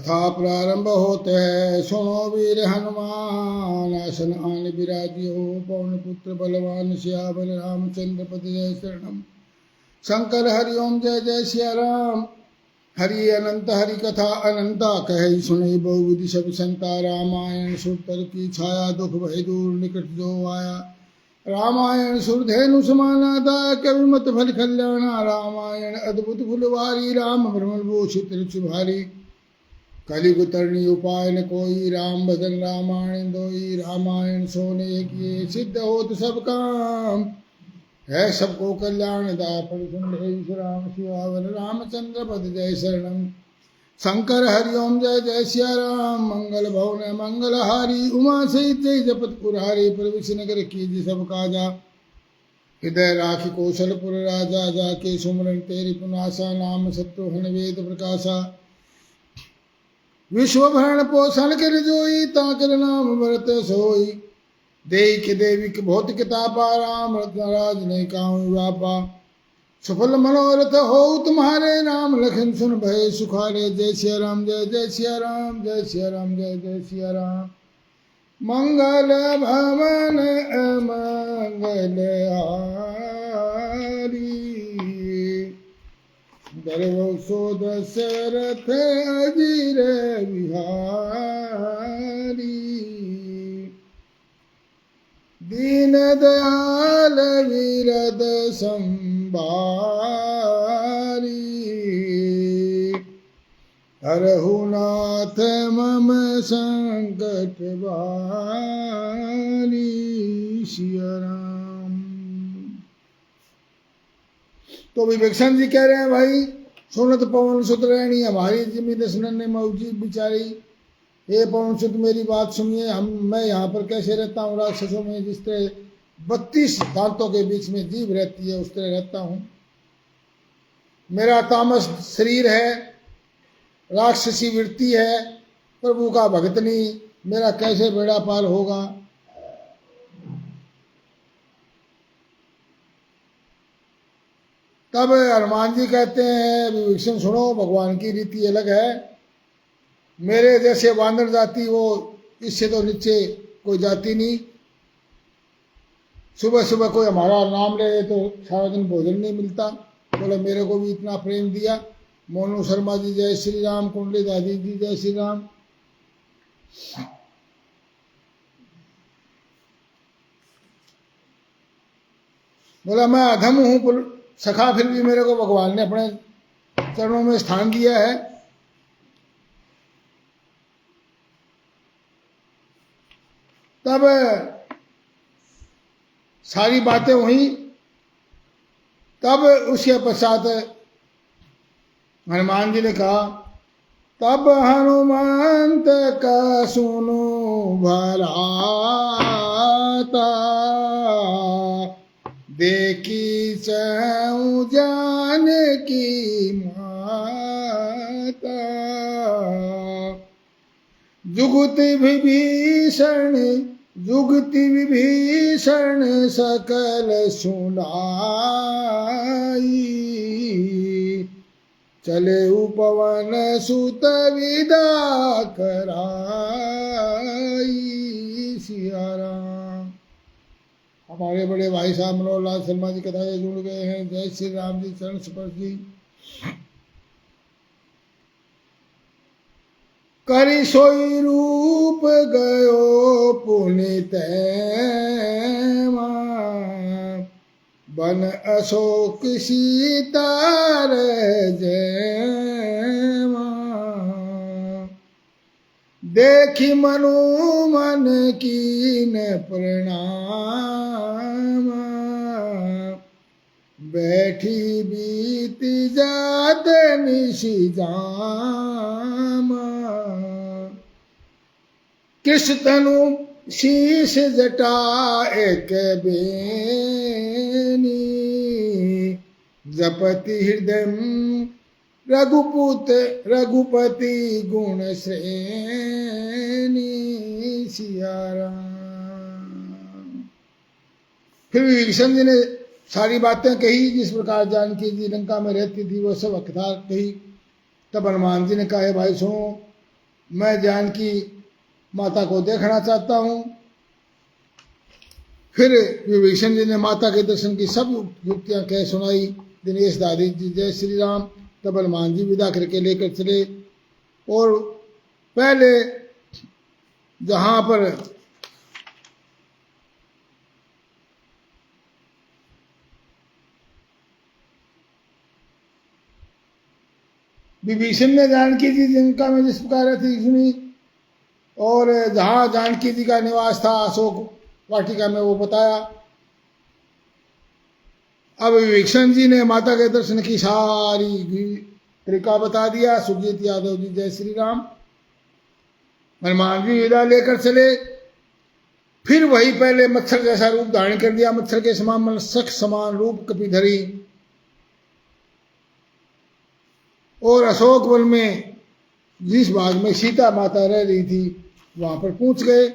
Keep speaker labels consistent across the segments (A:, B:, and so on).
A: कथा प्रारंभ होते है। सुनो वीर हनुमान आसन आन विराजियो, पवन पुत्र बलवान सियावर रामचंद्र पति जय शरणम। शंकर हरि ओम जय जय सिया राम। हरि अनंत हरि कथा अनंता, कह सुनई बहुविधि सब संता। रामायण सुरतर की छाया, दुख भय दूर निकट जो आया। रामायण सुरधेनु समाना, दायक विमत फल कल्याणा। रामायण अद्भुत फुलवारी, राम भ्रमण भूषित रुचि भारी। कलियुग तरणी उपाय न कोई, राम भजन रामायण दोई। रामायण सोने किए सिद्ध होत सब काम, है सबको कल्याण दापन सुन राम सियावर रामचंद्र पद जय शरणम। शंकर हरि ओम जय जय सिया राम। मंगल भवन मंगलहारी, उमा सहित जय जपत पुरारी। प्रविश नगर कीजिए सब काजा, हृदय राखी कौशलपुर राजा। जाके सुमरन तेरी पुनासा, नाम शत्रुघ्न वेद प्रकाशा। विश्व भरण पोषण कर जोई, ताकर नाम भरत सोई। देख देविक भौतिक तापा, राम राज ने काम व्यापा। सफल मनोरथ हो तुम्हारे, राम लखन सुन भय सुखारे। जय सिया राम जय जय सिया राम, जय सिया राम जय जय सिया राम। मंगल भवन अमंगल हारी, गर्व सो दशरथ अजीर बिहारी। दीन दयाल विरद संबारी, हरहु नाथ मम संकट बारी। सिया राम। तो विभीषण जी कह रहे हैं, भाई सुनत पवन सुत रहनी, हमारी जिम्मी दशनन ने मौजी बिचारी। हे पवन सुत मेरी बात सुनिए, मैं यहाँ पर कैसे रहता हूँ राक्षसों में, जिस तरह 32 दांतों के बीच में जीभ रहती है उस तरह रहता हूँ। मेरा तामस शरीर है, राक्षसी वृत्ति है, प्रभु का भक्त नहीं, मेरा कैसे बेड़ा पार होगा। तब हनुमान जी कहते हैं, विभीषण सुनो, भगवान की रीति अलग है। मेरे जैसे वानर जाति, वो इससे तो नीचे कोई जाति नहीं। सुबह सुबह कोई हमारा नाम ले तो सारा दिन भोजन नहीं मिलता। बोले मेरे को भी इतना प्रेम दिया। मोनू शर्मा जी जय श्री राम, कुंडली दादी जी जय श्री राम। बोला मैं अधम हूं सखा, फिर भी मेरे को भगवान ने अपने चरणों में स्थान दिया है। तब सारी बातें हुई। तब उसके पश्चात हनुमान जी ने कहा, तब हनुमंत का सुनो भराता, देखी चहु जान की माता। जुगति विभीषण जुगति विभीषण सकल सुनाई। चले उपवन सुत विदा कराई। सिया राम। हमारे बड़े भाई साहब मनोहर लाल शर्मा जी कथा जुड़ गए हैं। जय श्री राम जी, चरण स्पर्श जी। करि सोई रूप गयो पुनित बन अशोक सीतार जय। देखी मनु मन कीन प्रणाम, बैठी बीती जात निशि जाम। कृष्ण तनु शीश जटा एक बेनी, जपति हृदय रघुपति गुण श्रेणी। सिया राम। फिर विभीषण जी ने सारी बातें कही, जिस प्रकार जानकी जी लंका में रहती थी वो सब कथा कही। तब हनुमान जी ने कहा, भाई सुनो, मैं जानकी माता को देखना चाहता हूँ। फिर विभीषण जी ने माता के दर्शन की सब युक्तियां कह सुनाई। दिनेश दादी जी जय श्री राम। तब हनुमान जी विदा करके लेकर चले और पहले जहां पर विभीषण ने जानकी जी जिनका में जिस प्रकार थी सुनी और जहां जानकी जी का निवास था अशोक वाटिका में वो बताया। अब विभीषण जी ने माता के दर्शन की सारी तरीका बता दिया। सुरजीत यादव जी जय श्री राम। हनुमान जी विदा लेकर चले। फिर वही पहले मच्छर जैसा रूप धारण कर दिया, मच्छर के समान मत्स्य समान रूप कपिधरी, और अशोक वन में जिस भाग में सीता माता रह रही थी वहां पर पहुंच गए।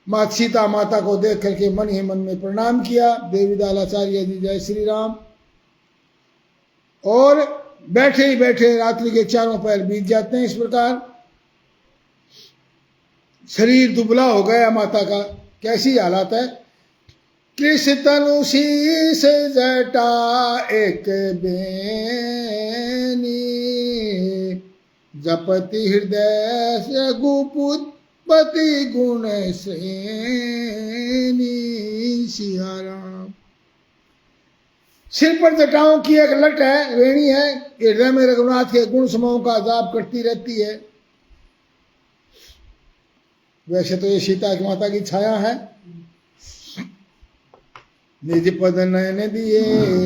A: माता सीता माता को देख करके मन ही मन में प्रणाम किया। देवीदालाचार्य जी जय श्री राम। और बैठे ही बैठे रात्रि के चारों पैर बीत जाते हैं। इस प्रकार शरीर दुबला हो गया माता का। कैसी हालत है। कृष तनु शीस जटा एक बेनी, जपति हृदय से गुपुतपति गुण श्रेणी। सिया राम। सिर पर जटाओं की एक लट है, रेणी है। हृदय में रघुनाथ के गुण समूह का जाप करती रहती है। वैसे तो ये सीता की माता की छाया है। निज पद नयन दिए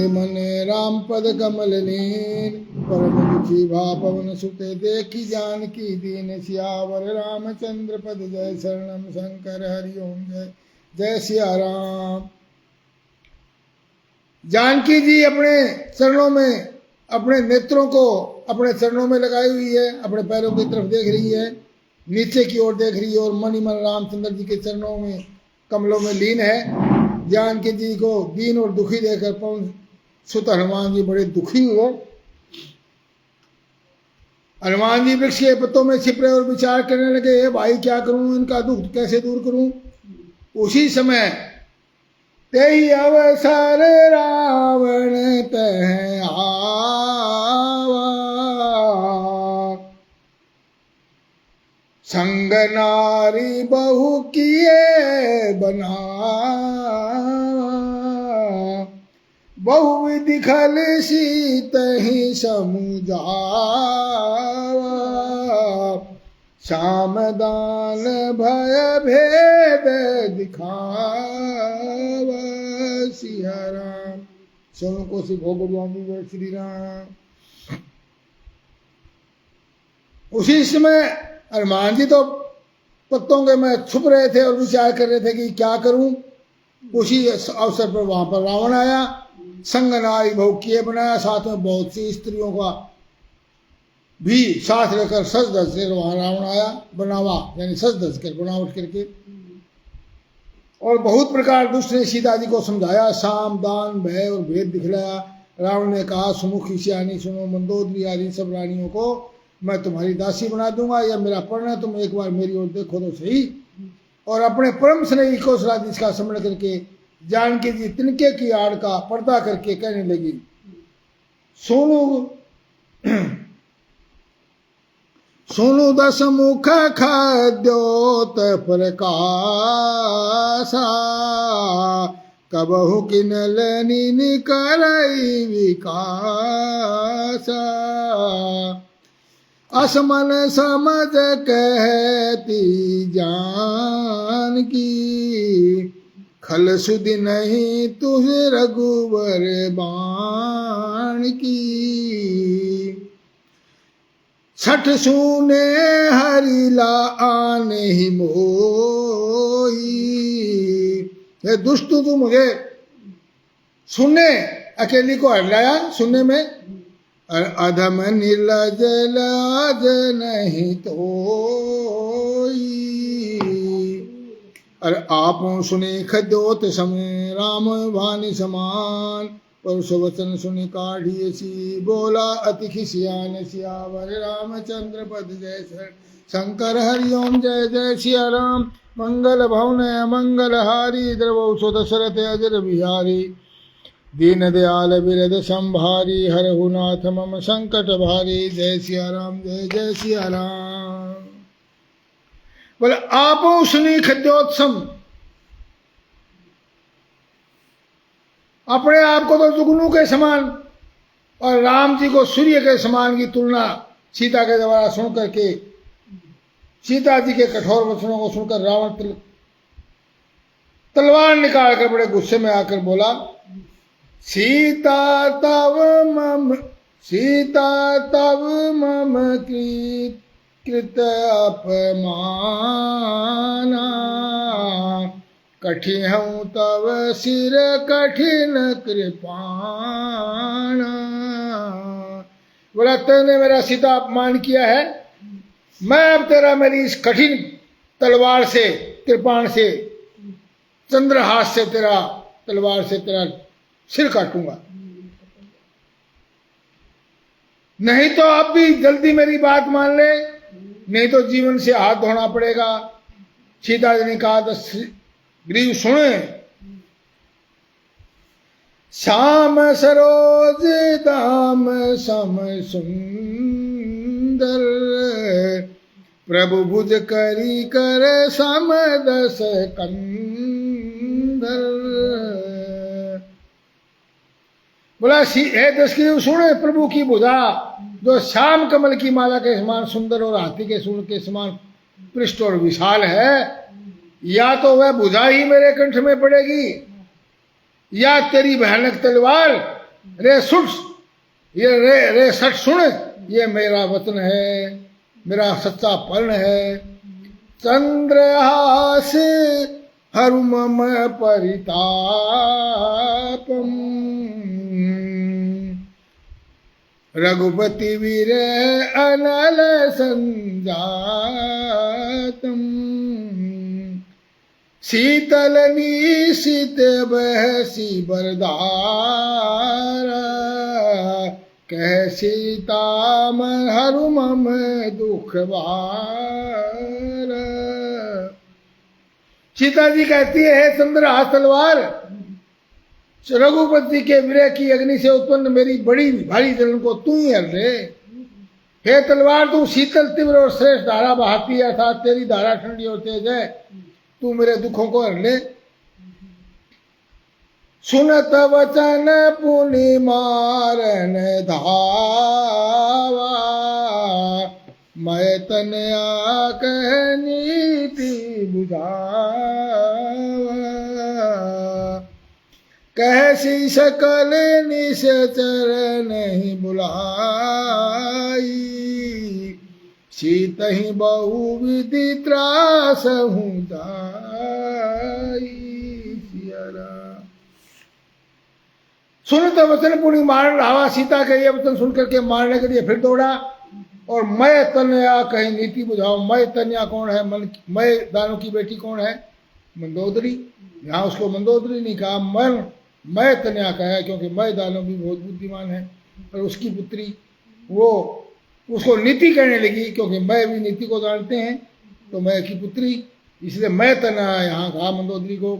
A: मन राम पद कमल लीन, परम रुचि भा पवन सुते देखी जानकी दीन। सियावर रामचंद्र पद जय शरणम शंकर हरिओम जय। जय सिया राम। जानकी जी अपने चरणों में अपने नेत्रों को अपने चरणों में लगाई हुई है, अपने पैरों की तरफ देख रही है, नीचे की ओर देख रही है और मन ही मन रामचंद्र जी के चरणों में कमलों में लीन है। जानकी जी को दीन और दुखी देखकर पवन सुत हनुमान जी बड़े दुखी हुए। हनुमान जी वृक्ष के पत्तों में छिप रहे और विचार करने लगे, भाई क्या करूं, इनका दुख कैसे दूर करूं। उसी समय ते ही अवसर रावण तह आवा, संग नारी बहु किए बनावा। बहुविधि खल सीत ही समुझावा, सामदान भय भेद दिखावा। सिया राम। सोनू को सी भोग जय श्री राम। उसी समय हनुमान जी तो पत्तों के में छुप रहे थे और विचार कर रहे थे कि क्या करूं। उसी अवसर पर वहां पर रावण आया। संग नारी बहु किए बनाया, साथ में बहुत सी स्त्रियों का भी साथ लेकर सज धज कर वहां रावण आया। बनावा यानी सज धज कर बनावट करके, और बहुत प्रकार दूसरे सीता जी को समझाया। साम दान भय और भेद दिखलाया। रावण ने कहा, सुमुखी सियानी सुनो, मंदोदरी आदि सब रानियों को मैं तुम्हारी दासी बना दूंगा। यह मेरा पर्ण है, तुम एक बार मेरी ओर देखो तो सही। और अपने परम स्नेही कौशलाधीश का स्मरण करके जानकी जी तिनके की आड़ का पर्दा करके कहने लगी, सोनू सोनू दस मुख खाद्योत प्रकाशा, कबहु किनल निकलई विकासा। असमन समझ कहती जानकी, खल सुधि नहीं तुझे रघुवर बाण की। छठ सुने हरिला आने ही मोही। ये दुष्ट तू मुझे सुनने अकेली को हरलाया सुनने में। अधम निर्लज लाज नहीं तोई। अरे आप सुने खद्योत समय राम वाणी समान। परुष वचन सुनि काढ़िए सी बोला अति खिसियान सियावर रामचंद्र पद जय शंकर हरिओम जय जय सिया राम मंगल भवन मंगल हारी द्रवौ दशरथ अजर बिहारी दीन दयाल बिरद संभारी हरहु नाथ मम संकट भारी जय सिया राम जय जय सिया राम। बोले आपो सुनी खद्योत्सम, अपने आप को तो जुगनू के समान और राम जी को सूर्य के समान की तुलना सीता के द्वारा सुन करके, सीता जी के कठोर वचनों को सुनकर रावण तलवार निकाल कर बड़े गुस्से में आकर बोला सीता तव मम कृत अपमाना कठिन तव सिर कठिन कृपाण। बोला तूने मेरा सीता अपमान किया है, मैं अब तेरा मेरी इस कठिन तलवार से कृपाण से चंद्रहास से तेरा तलवार से तेरा सिर काटूंगा। नहीं तो अब भी जल्दी मेरी बात मान ले, नहीं तो जीवन से हाथ धोना पड़ेगा। सीता जी ने कहा तो ग्रीव सुने श्याम सरोज दाम सम सुंदर प्रभु भुज करी कर सम दस कंदर। बोला हे दशग्रीव सुने प्रभु की भुजा जो श्याम कमल की माला के समान सुंदर और हाथी के सूंड के समान पृष्ठ और विशाल है, या तो वह भुजा ही मेरे कंठ में पड़ेगी या तेरी भयानक तलवार। रे सुट ये रे सट सुन, ये मेरा वचन है, मेरा सच्चा पर्ण है। चंद्रहास हरु मम परितापम रघुपति वीर अनल संजातम शीतल निशित बहसी बरदारा कह सीता हरु मम दुख बारा। सीता जी कहती है चंद्रहास तलवार रघुपति के विरह की अग्नि से उत्पन्न मेरी बड़ी भारी जलन को तू ही हर ले। हे तलवार तू शीतल तीव्र और श्रेष्ठ धारा बहाती है, अर्थात तेरी धारा ठंडी और तेज है, तू मेरे दुखों को हर ले। सुनत वचन पुनि मारन धावा मैं तनया कह नीति बुझावा कैसी सकल निश्चर नहीं बुलाई सीत ही बहु विधि त्रास हूँ दाई। सुनत वचन पुनि मारन धावा, सीता के ये वचन सुनकर के मारने के लिए फिर दौड़ा। और मैं तनया कहीं नीति बुझाओ, मैं तनया कौन है? मैं दानों की बेटी कौन है? मंदोदरी। यहाँ उसको मंदोदरी नहीं कहा, मैं तनया कहा है, क्योंकि मैं दानों भी बहुत बुद्धिमान है। और उसकी पुत्री वो उसको नीति कहने लगी, क्योंकि मैं भी नीति को जानते हैं, तो मैं की पुत्री, इसलिए मैं तनया यहाँ कहा मंदोदरी को।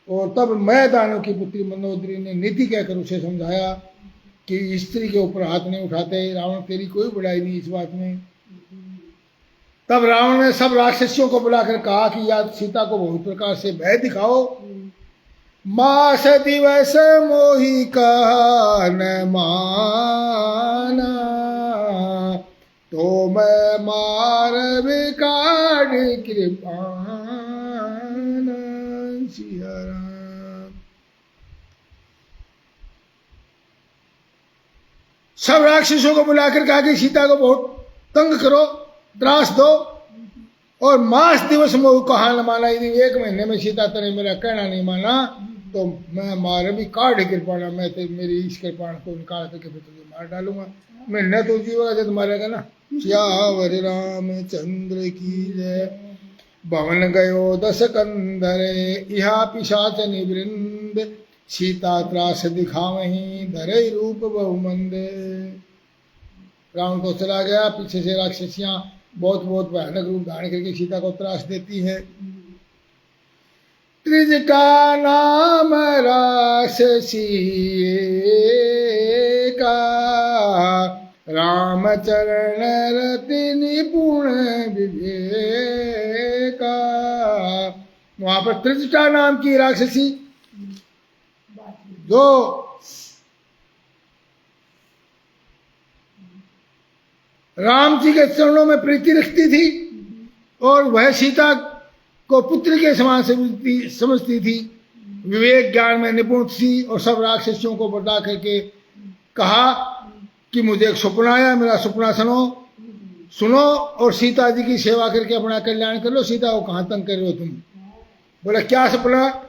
A: और तब मैं दानव की पुत्री मंदोदरी ने नीति कहकर उसे समझाया कि स्त्री के ऊपर हाथ नहीं उठाते, रावण तेरी कोई बुराई नहीं इस बात में। तब रावण ने सब राक्षसियों को बुलाकर कहा कि या सीता को बहुत प्रकार से भय दिखाओ। मास दिवस मोहि कहा न माना तो मैं मार विकाड़ कृपान। सिया राम। सब राक्षसों को बुलाकर कहा कि सीता को बहुत तंग करो, त्रास दो, और मास दिवस मोह कहा न माना, यदि 1 महीने में सीता तेरे मेरा कहना नहीं माना तो मैं मार भी काढ़ कृपाणा, मैं मेरी इस कृपाण को निकाल करके फिर तुझे मार डालूंगा। मैं न तो जीवेगा जब मारेगा ना। श्यावर रामचंद्र की जय। भवन गयो 10 कंदरे इहा पिशाच निवृंद सीता त्रास दिखावहीं धरे रूप बहुमंदे। रावण को चला गया, पीछे से राक्षसियां बहुत बहुत भयानक रूप धारण करके सीता को त्रास देती है। त्रिजटा नाम राक्षसी का रामचरण रति निपुण विवेका। वहां पर त्रिजटा नाम की राक्षसी जो राम जी के चरणों में प्रीति रखती थी और वह सीता को पुत्र के समान समझती थी, विवेक ज्ञान में निपुण थी और सब राक्षसियों को बता करके कहा कि मुझे एक सपना आया, मेरा सपना सुनो और सीता जी की सेवा करके अपना कल्याण कर लो। सीता को कहाँ तंग कर रहे हो तुम? बोला क्या सपना?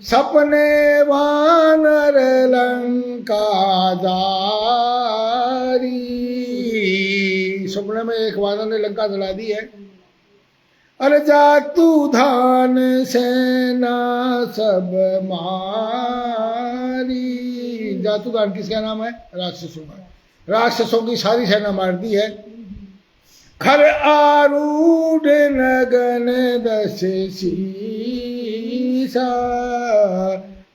A: सपने वानर लंका जारी। सपने में एक वानर ने लंका जला दी है। अरे जातु धान सेना सब मारी। जातु धान किसका नाम है? राक्षसों का। राक्षसों की सारी सेना मार दी है। खर आरूढ़ नगन दस शीसा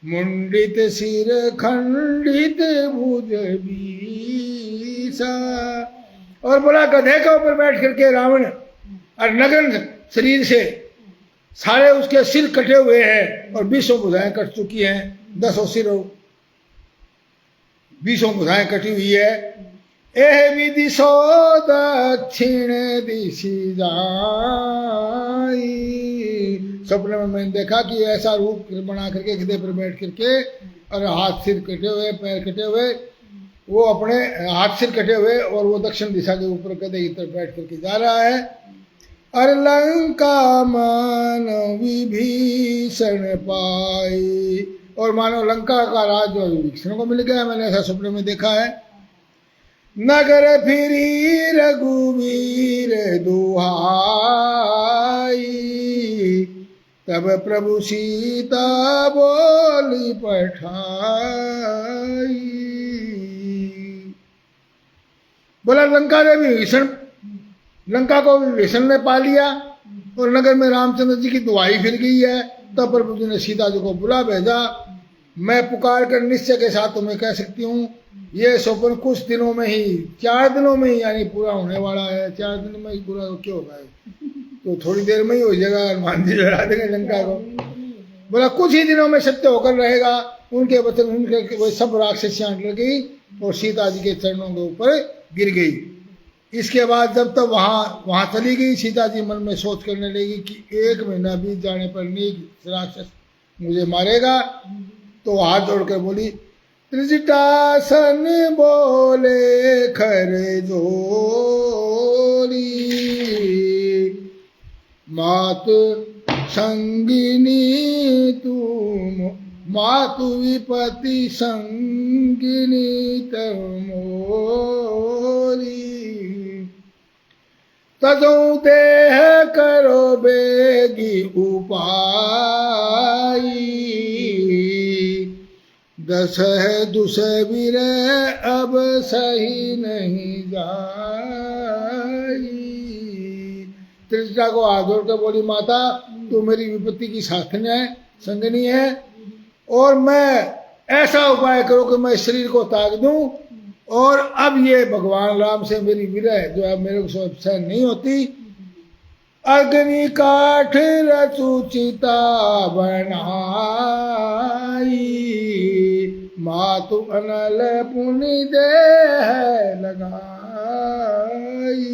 A: मुंडित सिर खंडित भुज बीसा। और बोला गधे के ऊपर बैठ करके रावण और नगन शरीर से सारे उसके सिर कटे हुए हैं और 20 भुजाएं कट चुकी हैं। 10 सिर 20 भुजाएं कटी हुई है। एह विधि सो दक्षिण दिशि जाई। सपने में मैंने देखा कि ऐसा रूप बना करके गधे पर बैठ करके और हाथ सिर कटे हुए पैर कटे हुए, वो अपने हाथ सिर कटे हुए और वो दक्षिण दिशा के ऊपर गधे की तरफ बैठ करके जा रहा है। अरे लंका मान विभीषण पाई। और मानो लंका का राज जो विभीषण को मिल गया। मैंने ऐसा सपने में देखा है। नगर फिरी रघुवीर दुहाई तब प्रभु सीता बोली पठाई। बोला लंका ने विभीषण, लंका को विभीषण ने पा लिया और नगर में रामचंद्र जी की दुआई फिर गई है। तब प्रभु जी ने सीता जी को बुला भेजा। मैं पुकार कर निश्चय के साथ तुम्हें कह सकती हूँ ये स्वप्न कुछ दिनों में ही, 4 दिनों में ही यानी पूरा होने वाला है। 4 दिन में ही पूरा क्यों होगा? तो थोड़ी देर में ही हो जाएगा। हनुमान जी लड़ा देंगे लंका को। बोला कुछ ही दिनों में सत्य होकर रहेगा। उनके वचन उनके वो सब राक्षसियां डर गई और सीता जी के चरणों के ऊपर गिर गई। इसके बाद जब तक वहां चली गई, सीता जी मन में सोच करने लगी कि 1 महीना बीत जाने पर नीच राक्षस मुझे मारेगा। तो हाथ जोड़कर बोली त्रिजटासन बोले खर जोरी मातु संगिनी तुम मातु विपति संगिनी तमोरी। तजो देह करो बेगी उपाई 10 है दुसबीर अब सही नहीं जाई। त्रिजटा को हाथ जोड़कर बोली माता तू मेरी विपत्ति की साथनी है, संगनी है और मैं ऐसा उपाय करो कि मैं शरीर को त्याग दूं और अब ये भगवान राम से मेरी विरह जो है मेरे को सहन नहीं होती। अग्नि काठ रचुचिता बनाई मातु अनल पुनि देह लगाई।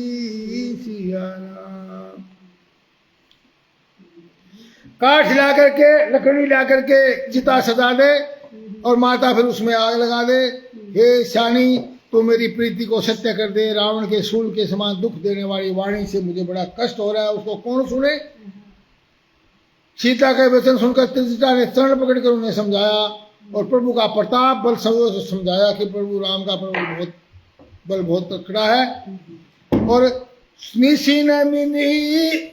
A: सिया राम। काठ ला करके लकड़ी ला करके चिता सजा दे और माता फिर उसमें आग लगा दे। हे शानी तो मेरी प्रीति को सत्य कर दे। रावण के सूल के समान दुख देने वाली वाणी से मुझे बड़ा कष्ट हो रहा है, उसको कौन सुने। सीता के वचन सुनकर त्रिजटा ने चरण पकड़कर उन्हें समझाया और प्रभु का प्रताप बल से समझाया कि प्रभु राम का प्रभु बल बहुत तकड़ा है। और निशी न मिलई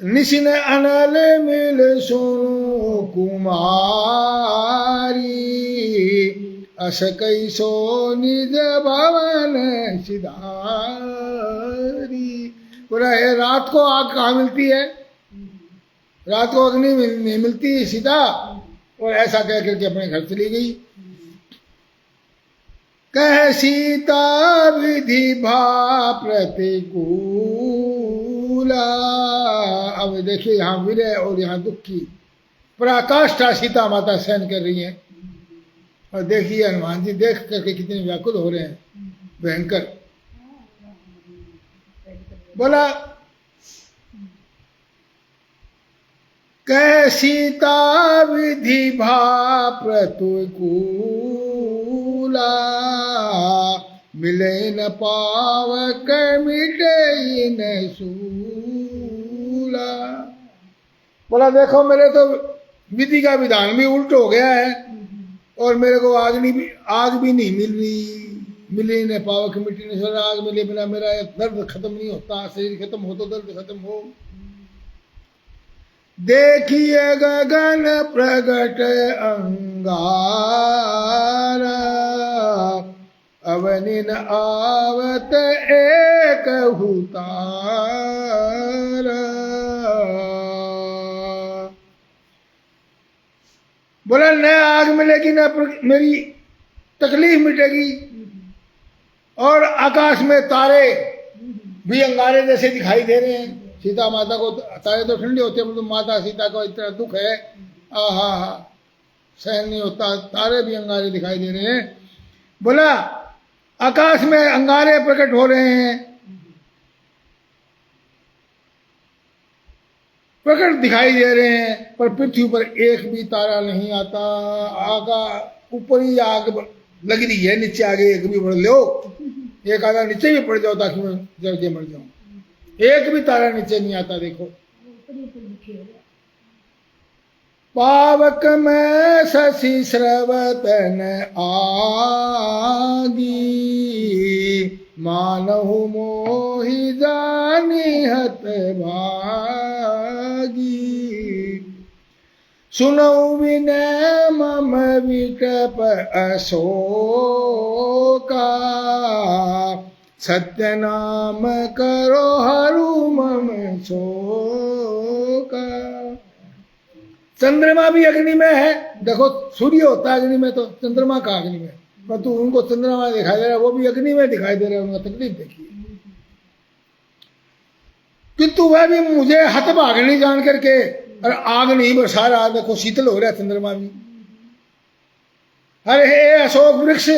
A: निशी न अनल मिल सुनु कुमारी अस कैसो निज भवन सिधारी। बोला है रात को आग कहाँ मिलती है, रात को अग्नि नहीं मिलती सीता। और ऐसा कह करके अपने घर चली गई। कह सीता विधि भा प्रतिकूला। अब देखिए यहाँ विरह और यहाँ दुख की पराकाष्ठा सीता माता सहन कर रही हैं। और देखिए हनुमान जी देख करके कितने व्याकुल हो रहे हैं, भयंकर। बोला कह सीता विधि भा प्रतिकूला। मिले न पावक मिटे न सूला। बोला देखो मेरे तो विधि का विधान भी उल्ट हो गया है और मेरे को आग भी नहीं मिल रही। मिले न पावक मिटे न सूला। आग मिले बिना मेरा दर्द खत्म नहीं होता, शरीर खत्म हो तो दर्द खत्म हो। देखिए गगन प्रगट अंगारा। अवनिन आवत एक तारा। बोला न आग मिलेगी न मेरी तकलीफ मिटेगी। और आकाश में तारे भी अंगारे जैसे दिखाई दे रहे हैं। सीता माता को तारे तो ठंडे होते हैं, तो माता सीता को इतना दुख है, आहा हा सहन नहीं होता। तारे भी अंगारे दिखाई दे रहे हैं। बोला आकाश में अंगारे प्रकट हो रहे हैं, प्रकट दिखाई दे रहे हैं, पर पृथ्वी पर एक भी तारा नहीं आता। आगा ऊपर ही आग लग रही है, नीचे आगे एक भी बढ़ लो, एक आधा नीचे भी पड़ जाओ ताकि मैं जल के मर जाऊं। एक भी तारा नीचे नहीं आता। देखो पावक में शशि स्रवतन आगी। मानहु मोहि जानी हत भागी। सुनऊ विनय मम विकप अशोका। सत्य नाम करो हरू मम शोका। चंद्रमा भी अग्नि में है। देखो सूर्य होता है अग्नि में, तो चंद्रमा का अग्नि में, पर तू उनको चंद्रमा दिखाई दे रहा है, वो भी अग्नि में दिखाई दे रहा है। उनका तकलीफ देखिए। किंतु वह भी मुझे हतभागिनी जान करके और आग नहीं बरसा रहा। देखो शीतल हो रहा है चंद्रमा भी। अरे हे अशोक वृक्ष,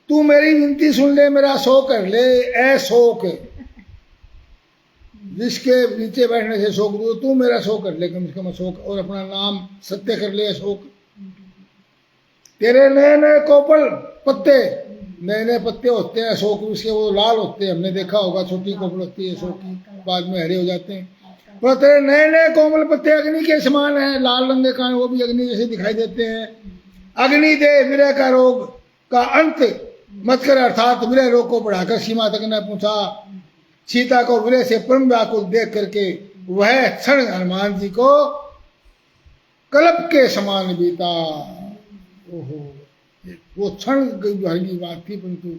A: तू मेरी विनती सुन ले, मेरा शोक कर ले। ए शोक, जिसके नीचे बैठने से शोक दूर, तू मेरा शोक कर ले कम से कम अशोक, और अपना नाम सत्य कर ले अशोक। तेरे नए नए कोपल पत्ते, नए नए पत्ते होते हैं अशोक वृक्ष के, वो लाल होते हैं, हमने देखा होगा। छोटी कोपल होती है अशोक की, बाद में हरे हो जाते हैं। पर तेरे नए नए कोमल पत्ते अग्नि के समान है, लाल रंग के, वो भी अग्नि जैसे दिखाई देते हैं। अग्नि दे विरह का रोग का अंत मत कर, अर्थात विरह रोग को बढ़ाकर सीमा तक न पहुंचा। सीता को विरह से परम व्याकुल देख करके वह क्षण हनुमान जी को कल्प के समान बीता। ओहो, वो क्षण भर की बात थी, परंतु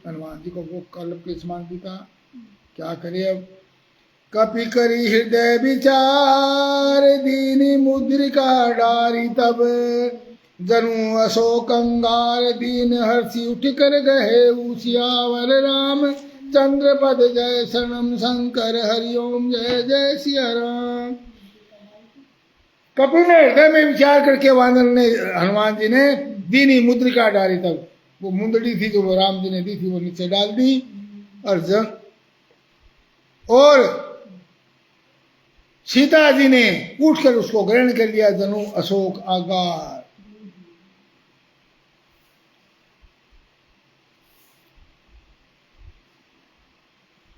A: हनुमान जी को वो कल्प के समान बीता। क्या करे अब। कपि करी हृदय विचार। दीनी मुद्रिका डारी तब। जनु अशोक अंगार दीन हर्षि उठ कर गहे उसियावर राम। चंद्र पद जय शरणम शंकर हरिओम जय जय सिया राम। कपि ने हृदय में विचार करके वानर ने, हनुमान जी ने दीनी मुद्रिका डाली। तब वो मुंदड़ी थी जो राम जी ने दी थी, वो नीचे डाल दी। और सीता जी ने उठकर उसको ग्रहण कर लिया। जनु अशोक आगार।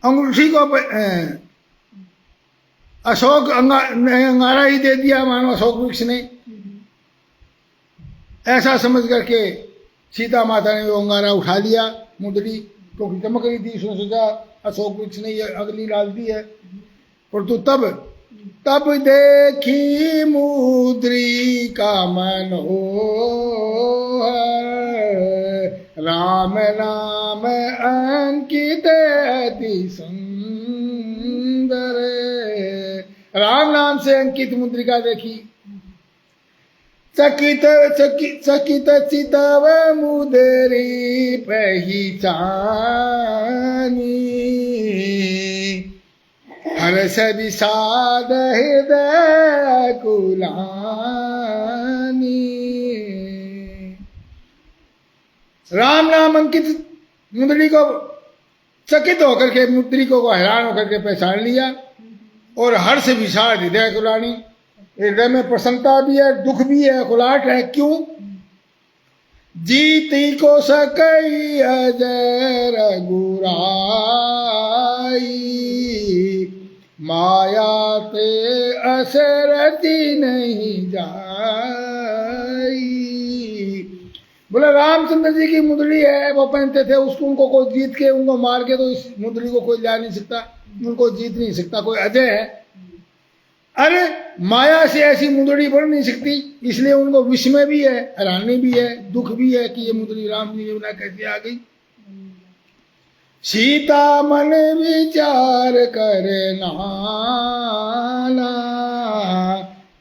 A: अंगूठी को अशोक अंगारा ही दे दिया, मानो अशोक वृक्ष ने। ऐसा समझ करके सीता माता ने वो अंगारा उठा लिया, मुंदड़ी क्योंकि चमक रही थी। उसने सोचा अशोक वृक्ष ने ये अग्नि डाल दी है। परंतु तब तब देखी मुद्रिका मनोहर, राम नाम अंकित अति सुंदर। राम नाम से अंकित मुद्रिका देखी। चकित चकित चितव मुदरी पहचानी, हर्ष विषाद हृदय कुलानी। राम नाम अंकित मुद्री को चकित होकर के, मुद्री को हैरान होकर के पहचान लिया, और हर्ष विषाद हृदय कुलानी, हृदय में प्रसन्नता भी है, दुख भी है, कुलाहट है। क्यों? जीती को सकई अजय रघुराई, माया ते असरती नहीं जाई। बोले रामचंद्र जी की मुद्री है, वो पहनते थे, उसको उनको कोई जीत के, उनको मार के तो इस मुद्री को कोई ला नहीं सकता, उनको जीत नहीं सकता, कोई अजय है। अरे माया से ऐसी मुद्री बन नहीं सकती, इसलिए उनको विस्मय भी है, हैरानी भी है, दुख भी है कि ये मुद्री राम जी के बिना कैसे आ गई। सीता मन विचार कर नाना,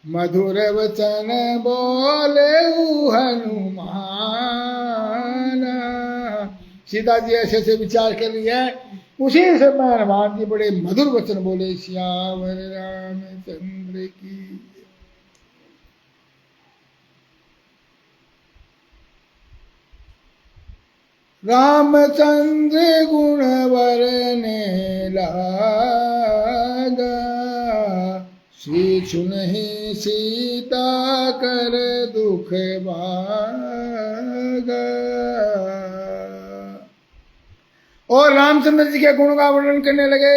A: मधुर वचन बोले हनुमान। सीता जी ऐसे ऐसे विचार कर रही है, उसी समय हनुमान जी बड़े मधुर वचन बोले, सियावर रामचंद्र की। रामचंद्र गुण वरने लागा, सीछु नहीं सीता कर दुख भागा। और रामचंद्र जी के गुणों का वर्णन करने लगे,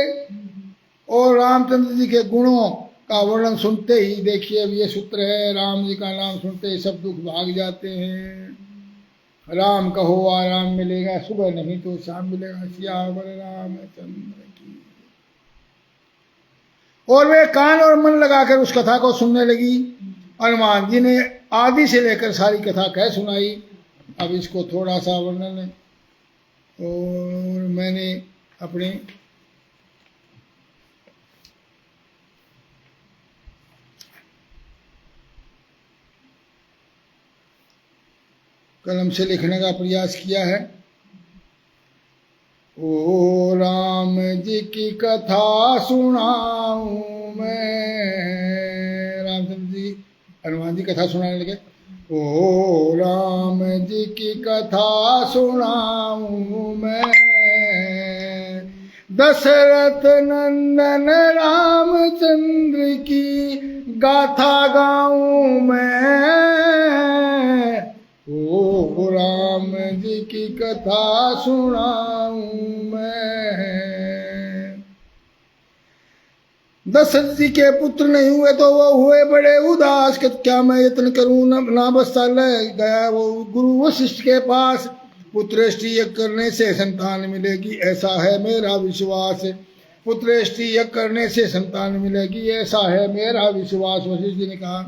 A: और रामचंद्र जी के गुणों का वर्णन सुनते ही, देखिए अब ये सूत्र है, राम जी का नाम सुनते ही सब दुख भाग जाते हैं। राम कहो आराम मिलेगा, सुबह नहीं तो शाम मिलेगा, सियावर रामचंद्र की। और वे कान और मन लगाकर उस कथा को सुनने लगी। हनुमान जी ने आदि से लेकर सारी कथा कह सुनाई। अब इसको थोड़ा सा वर्णन है, और मैंने अपने कलम से लिखने का प्रयास किया है। ओ राम जी की कथा सुनाऊं मैं, रामचंद्र जी हनुमान जी कथा सुनाने लगे। ओ राम जी की कथा सुनाऊं मैं, दशरथ नंदन रामचंद्र की गाथा गाऊं मैं। ओ राम जी की कथा सुनाऊं मैं। दशरथ जी के पुत्र नहीं हुए तो वो हुए बड़े उदास, कि क्या मैं यत्न करूं, ना बस्ता ले गया वो गुरु वशिष्ठ के पास। पुत्रेष्टि यज्ञ करने से संतान मिलेगी, ऐसा है मेरा विश्वास। पुत्रेष्टि यज्ञ करने से संतान मिलेगी, ऐसा है मेरा विश्वास, वशिष्ठ जी ने कहा।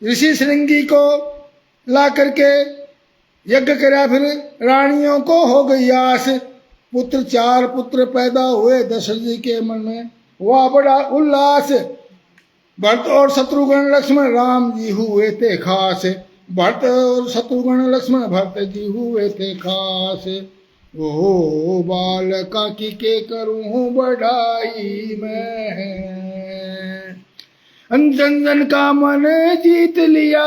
A: ऋषि श्रृंगी को ला करके यज्ञ करा, फिर रानियों को हो गई आस। पुत्र 4 पुत्र पैदा हुए दशरथ जी के मन में, वह बड़ा उल्लास। भरत और शत्रुघ्न लक्ष्मण राम जी हुए थे खास। भरत और शत्रुघ्न लक्ष्मण भरत जी हुए थे खास। ओ बालका की के करूं बढ़ाई मैं, अंजन का मन जीत लिया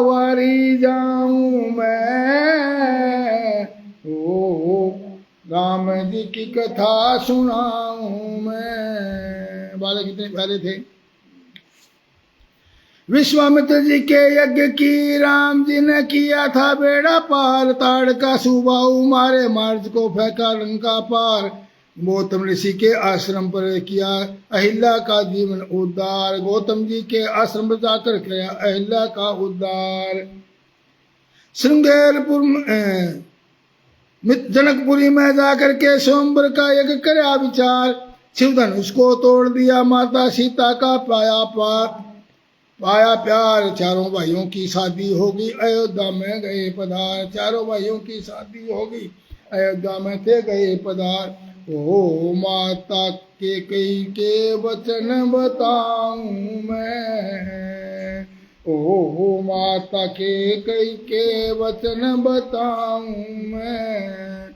A: वारी जाऊं मैं। ओ राम जी की कथा सुनाऊं मैं। बालक कितने प्यारे थे। विश्वामित्र जी के यज्ञ की राम जी ने किया था बेड़ा पार। ताड़ का सुबाऊ मारे, मार्ज को फेंका लंका पार। गौतम ऋषि के आश्रम पर किया अहिल्या का जीवन उद्धार। गौतम जी के आश्रम पर जाकर किया अहिल्या का उद्धार। श्रृंगेरपुर जनकपुरी में जाकर के स्वयंवर का यज्ञ करया विचार। शिव धनुष को तोड़ दिया, माता सीता का पाया प्यार, चारों भाइयों की शादी होगी, अयोध्या में गए पधार। चारों भाइयों की शादी होगी, अयोध्या में थे गए पधार। ओ माता के कई के वचन बताऊं मैं, ओ माता के कई के वचन बताऊं मैं।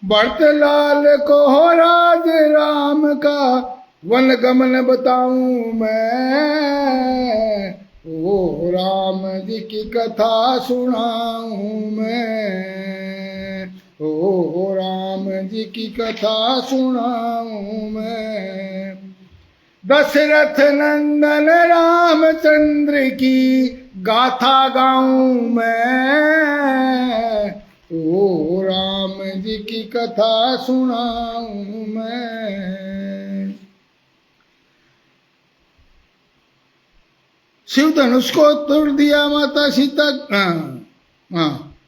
A: भरत लाल को राज राम का वन गमन बताऊं मैं, ओ राम जी की कथा सुनाऊं मैं, ओ राम जी की कथा सुनाऊं मैं। दशरथ नंदन रामचंद्र की गाथा गाऊं मैं, ओ राम जी की कथा सुनाऊं मैं। शिव धनुष को तोड़ दिया, माता सीता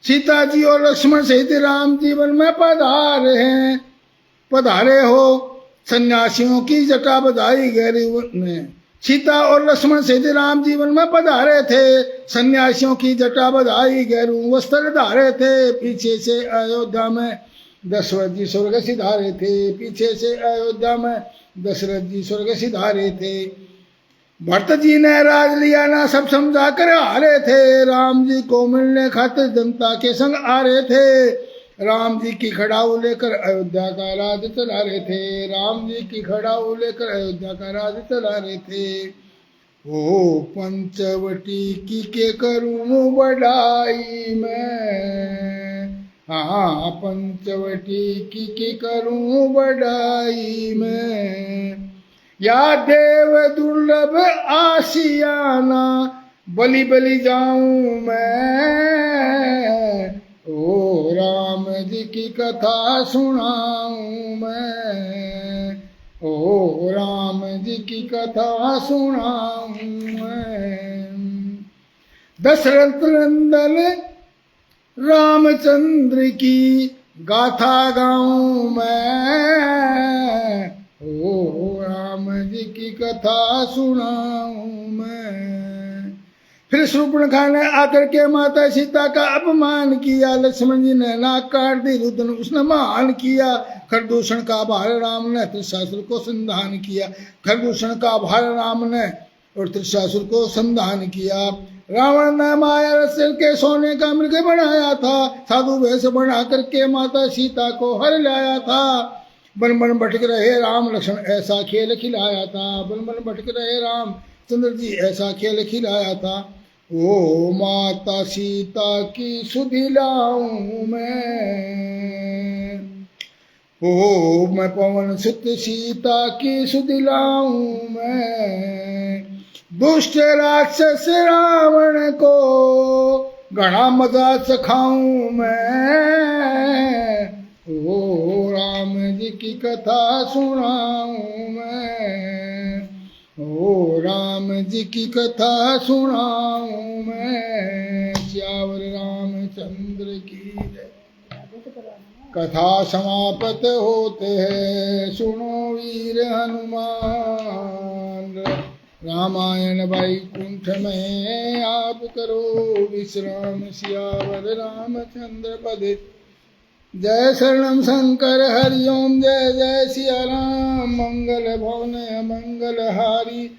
A: सीता जी और लक्ष्मण सहित राम जीवन में पधारे हो, सन्यासियों की जटा बधाई गहरी में। सीता और लक्ष्मण सहित राम जीवन में पधारे थे, सन्यासियों की जटा बधाई गहरू वस्त्र धारे थे। पीछे से अयोध्या में दशरथ जी स्वर्ग सिधारे थे, पीछे से अयोध्या में दशरथ जी स्वर्ग सिधारे थे। भरत जी ने राज लिया ना सब समझा कर हारे थे, राम जी को मिलने खातिर जनता के संग आ रहे थे। राम जी की खड़ाऊ लेकर अयोध्या का राज चला रहे थे, राम जी की खड़ाऊ लेकर अयोध्या का राज चला रहे थे। ओ पंचवटी की के करूं बढ़ाई मैं, हाँ पंचवटी की के करूं बढ़ाई मैं। या देव दुर्लभ आशियाना बलि बलि जाऊं मैं, ओ राम जी की कथा सुनाऊं मैं, ओ राम जी की कथा सुनाऊं मैं। दशरथ नंदन रामचंद्र की गाथा गाऊं मैं, ओ राम जी की कथा सुनाऊं मैं। फिर शूर्पणखा ने आकर के माता सीता का अपमान किया, लक्ष्मण जी ने नाक काट दी, रुद्र उसने मान किया। खरदूषण का भार राम ने त्रिशासुर को संधान किया, खरदूषण का भार राम ने और त्रिशासुर को संधान किया। रावण ने माया रसल के सोने का मृग बनाया था, साधु वेश बना करके माता सीता को हर लाया था। बन बन भटक रहे राम लक्ष्मण ऐसा खेल खिलाया था, बन बन भटक रहे राम चंद्र जी ऐसा खेल खिलाया था। ओ माता सीता की सुधि लाऊं मैं, ओ मैं पवन सुत सीता की सुधि लाऊं मैं। दुष्ट राक्षस रावण को घना मजा चखाऊं मैं, ओ राम जी की कथा सुनाऊं मैं, ओ राम जी की कथा सुनाऊं मैं। श्यावर रामचंद्र की जय। कथा समाप्त होते हैं, सुनो वीर हनुमान। रामायण वैकुंठ में आप करो विश्राम, सियावर रामचंद्र पद। जय शरणम शंकर हरिओम, जय जय सिया राम। मंगल भवन मंगल हारी,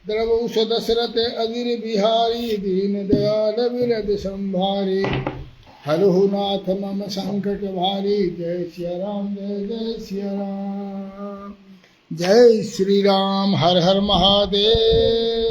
A: द्रवौष दशरथ अदिर बिहारी। दीन दयाल विरद संभारी, हरहु नाथ मम संकट भारी। जय सिया राम, जय जय सिया राम। जय श्री राम, हर हर महादेव।